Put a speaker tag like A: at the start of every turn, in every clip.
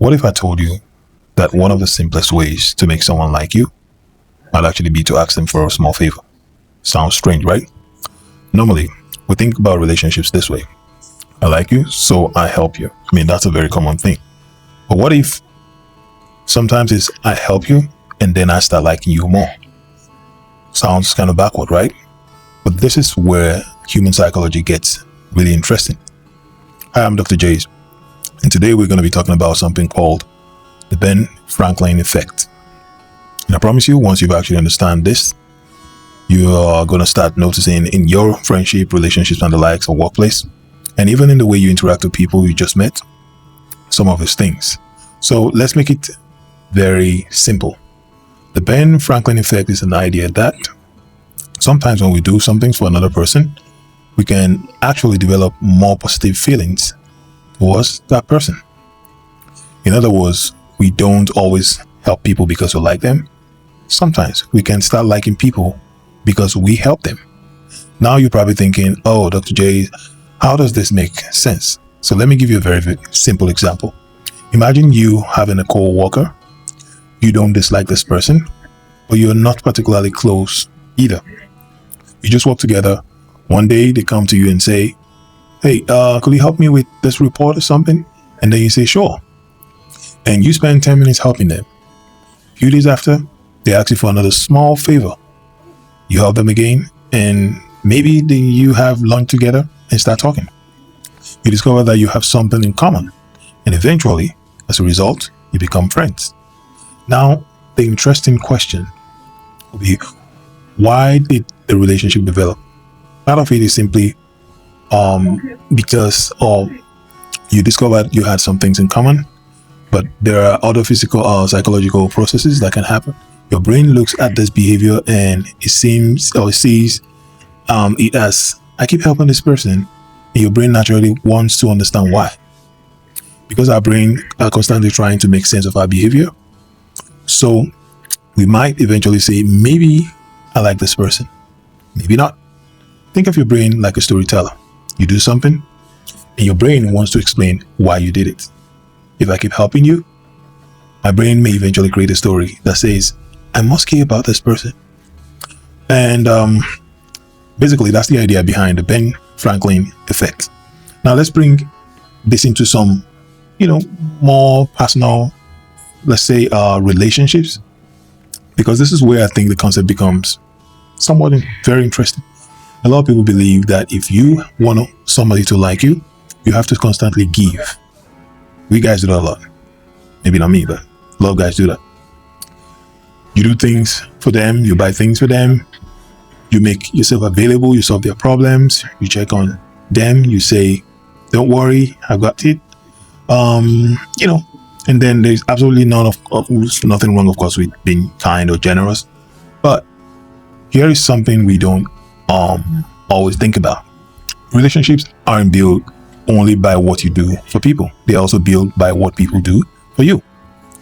A: What if I told you that one of the simplest ways to make someone like you might actually be to ask them for a small favor? Sounds strange, right? Normally, we think about relationships this way. I like you, so I help you. I mean, that's a very common thing. But what if sometimes it's I help you and then I start liking you more? Sounds kind of backward, right? But this is where human psychology gets really interesting. Hi, I'm Dr. Jays, and today we're going to be talking about something called the Ben Franklin effect. And I promise you, once you actually understand this, you are going to start noticing in your friendship, relationships, and the likes, or workplace, and even in the way you interact with people you just met, some of these things. So let's make it very simple. The Ben Franklin effect is an idea that sometimes when we do something for another person, we can actually develop more positive feelings towards that person. In other words, we don't always help people because we like them. Sometimes we can start liking people because we help them. Now you're probably thinking, oh, Dr. J, how does this make sense? So let me give you a very, very simple example. Imagine you having a co-worker. You don't dislike this person, but you're not particularly close either. You just work together. One day they come to you and say, hey, could you help me with this report or something? And then you say, sure. And you spend 10 minutes helping them. A few days after, they ask you for another small favor. You help them again, and maybe you have lunch together and start talking. You discover that you have something in common, and eventually, as a result, you become friends. Now, the interesting question will be, why did the relationship develop? Part of it is simply because you discovered you had some things in common, but there are other physical or psychological processes that can happen. Your brain looks at this behavior and it sees it as, I keep helping this person, and your brain naturally wants to understand why. Because our brain are constantly trying to make sense of our behavior. So we might eventually say, maybe I like this person, maybe not. Think of your brain like a storyteller. You do something and your brain wants to explain why you did it. If I keep helping you, my brain may eventually create a story that says, I must care about this person. And basically that's the idea behind the Ben Franklin effect. Now let's bring this into some, more personal, let's say, relationships, because this is where I think the concept becomes somewhat very interesting. A lot of people believe that if you want somebody to like you, you have to constantly give. We guys do that a lot. Maybe not me, but a lot of guys do that. You do things for them, you buy things for them, you make yourself available, you solve their problems, you check on them, you say, don't worry, I got it. And then there's absolutely nothing wrong, of course, with being kind or generous. But here is something we don't always think about. Relationships aren't built only by what you do for people. They're also built by what people do for you.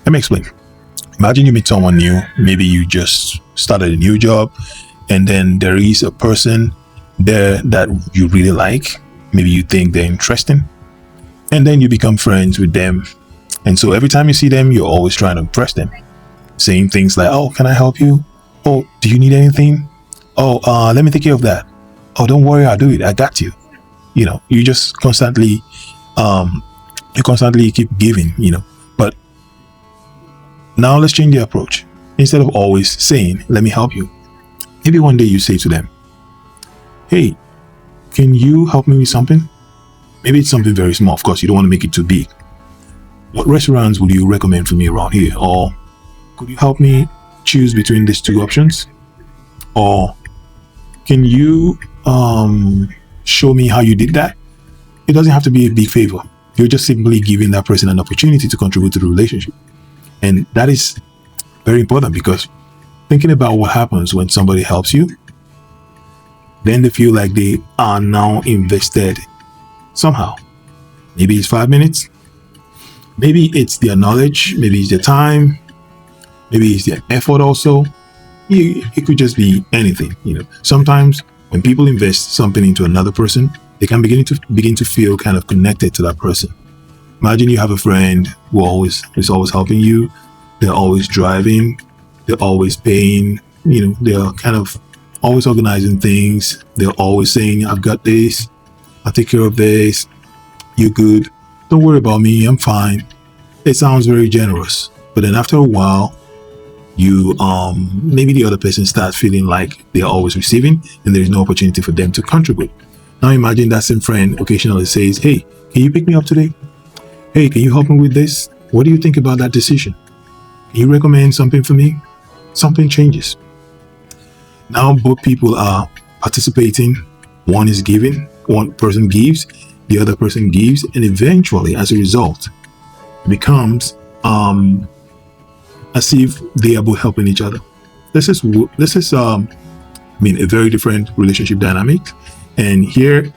A: Let me explain. Imagine you meet someone new. Maybe you just started a new job, and then there is a person there that you really like. Maybe you think they're interesting, and then you become friends with them. And so every time you see them, you're always trying to impress them, saying things like, oh, can I help you? Oh, do you need anything? Oh, let me take care of that. Oh, don't worry, I'll do it. I got you. You just constantly keep giving, But now let's change the approach. Instead of always saying, let me help you, maybe one day you say to them, hey, can you help me with something? Maybe it's something very small. Of course, you don't want to make it too big. What restaurants would you recommend for me around here? Or could you help me choose between these two options? Or can you show me how you did that? It doesn't have to be a big favor. You're just simply giving that person an opportunity to contribute to the relationship. And that is very important, because thinking about what happens when somebody helps you, then they feel like they are now invested somehow. Maybe it's 5 minutes. Maybe it's their knowledge. Maybe it's their time. Maybe it's their effort also. It could just be anything. Sometimes when people invest something into another person, they can begin to feel kind of connected to that person. Imagine you have a friend who always is always helping you. They're always driving. They're always paying. They're kind of always organizing things. They're always saying, "I've got this. I'll take care of this. You're good. Don't worry about me. I'm fine." It sounds very generous, but then after a while, you maybe the other person starts feeling like they're always receiving, and there's no opportunity for them to contribute. Now imagine that same friend occasionally says, "Hey, can you pick me up today? Hey, can you help me with this? What do you think about that decision? Can you recommend something for me?" Something changes. Now both people are participating. One is giving, one person gives, the other person gives, and eventually, as a result, it becomes as if they are both helping each other. This is a very different relationship dynamic. And here,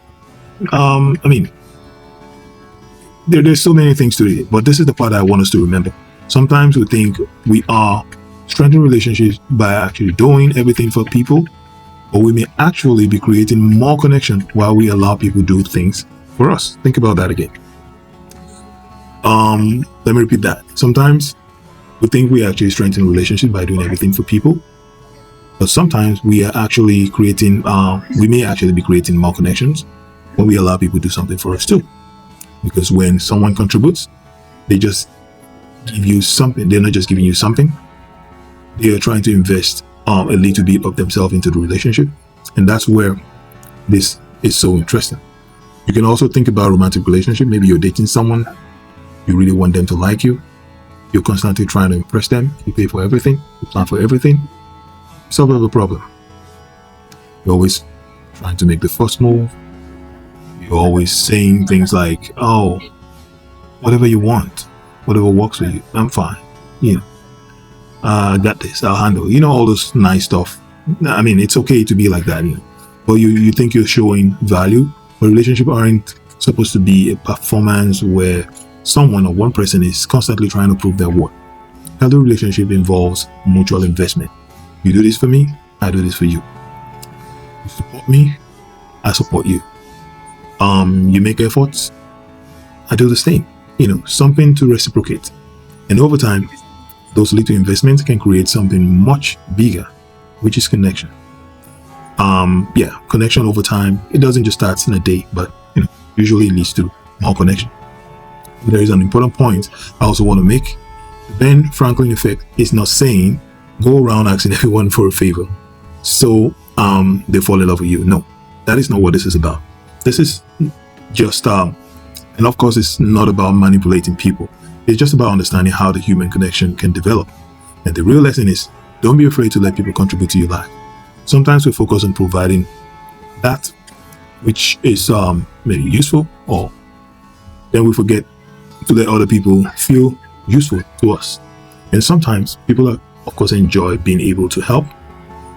A: there's so many things to it, but this is the part I want us to remember. Sometimes we think we are strengthening relationships by actually doing everything for people, but we may actually be creating more connection while we allow people to do things for us. Think about that again. Let me repeat that. Sometimes we think we actually strengthen relationships by doing everything for people, but sometimes we are actually we may actually be creating more connections when we allow people to do something for us too. Because when someone contributes, they just give you something. They're not just giving you something. They are trying to invest a little bit of themselves into the relationship. And that's where this is so interesting. You can also think about romantic relationship. Maybe you're dating someone. You really want them to like you. You're constantly trying to impress them. You pay for everything. You plan for everything. Solve every problem. You're always trying to make the first move. You're always saying things like, "Oh, whatever you want, whatever works for you, I'm fine. I got this. I'll handle." All those nice stuff. It's okay to be like that. But you think you're showing value. But relationships aren't supposed to be a performance where someone or one person is constantly trying to prove their worth. Healthy relationship involves mutual investment. You do this for me, I do this for you. You support me, I support you. You make efforts, I do the same. Something to reciprocate. And over time, those little investments can create something much bigger, which is connection. Connection over time. It doesn't just start in a day, but usually it leads to more connection. There is an important point I also want to make. The Ben Franklin effect is not saying go around asking everyone for a favor so they fall in love with you. No, that is not what this is about. This is just and of course it's not about manipulating people. It's just about understanding how the human connection can develop. And the real lesson is, don't be afraid to let people contribute to your life. Sometimes we focus on providing that which is maybe useful, or then we forget to let other people feel useful to us. And sometimes people of course enjoy being able to help.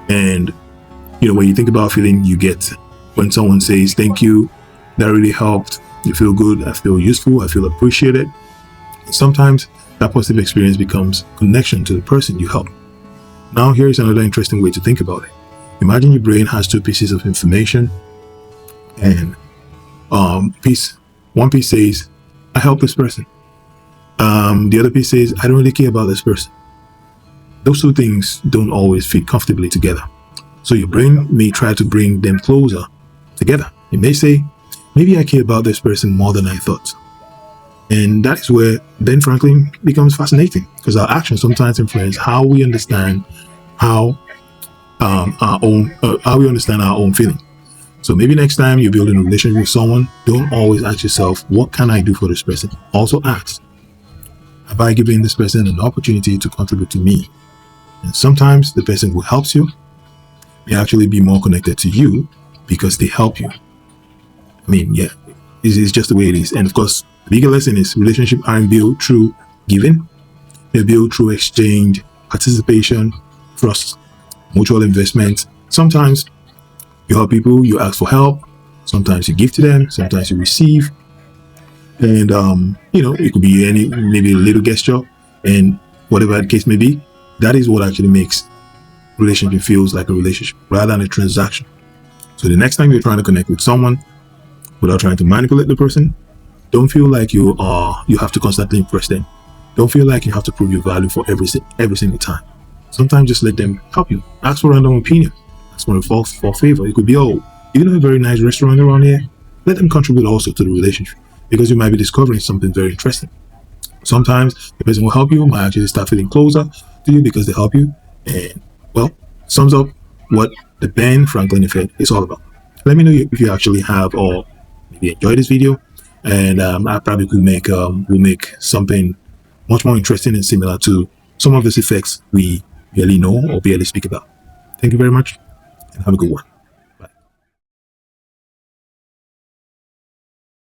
A: And when you think about feeling you get when someone says thank you, that really helped, you feel good, I feel useful, I feel appreciated. Sometimes that positive experience becomes connection to the person you help. Now here's another interesting way to think about it. Imagine your brain has two pieces of information, and one piece says, "I help this person." The other piece says, "I don't really care about this person." Those two things don't always fit comfortably together. So your brain may try to bring them closer together. It may say, "Maybe I care about this person more than I thought." And that is where Ben Franklin becomes fascinating, because our actions sometimes influence how we understand our own feeling. So maybe next time you're building a relationship with someone, don't always ask yourself, what can I do for this person? Also ask, have I given this person an opportunity to contribute to me? And sometimes the person who helps you may actually be more connected to you because they help you. This is just the way it is. And of course, the bigger lesson is relationships aren't built through giving. They're built through exchange, participation, trust, mutual investment. Sometimes you help people, you ask for help. Sometimes you give to them, sometimes you receive. And, it could be maybe a little gesture, and whatever the case may be, that is what actually makes relationship feels like a relationship rather than a transaction. So the next time you're trying to connect with someone without trying to manipulate the person, Don't feel like you have to constantly impress them. Don't feel like you have to prove your value for every single time. Sometimes just let them help you. Ask for random opinion. Ask for favor. It could be, oh, you know a very nice restaurant around here? Let them contribute also to the relationship, because you might be discovering something very interesting. Sometimes the person will help you, might actually start feeling closer to you because they help you. And, well, sums up what the Ben Franklin effect is all about. Let me know if you actually have or maybe enjoyed this video, and I probably could will make something much more interesting and similar to some of these effects we barely know or barely speak about. Thank you very much, and have a good one.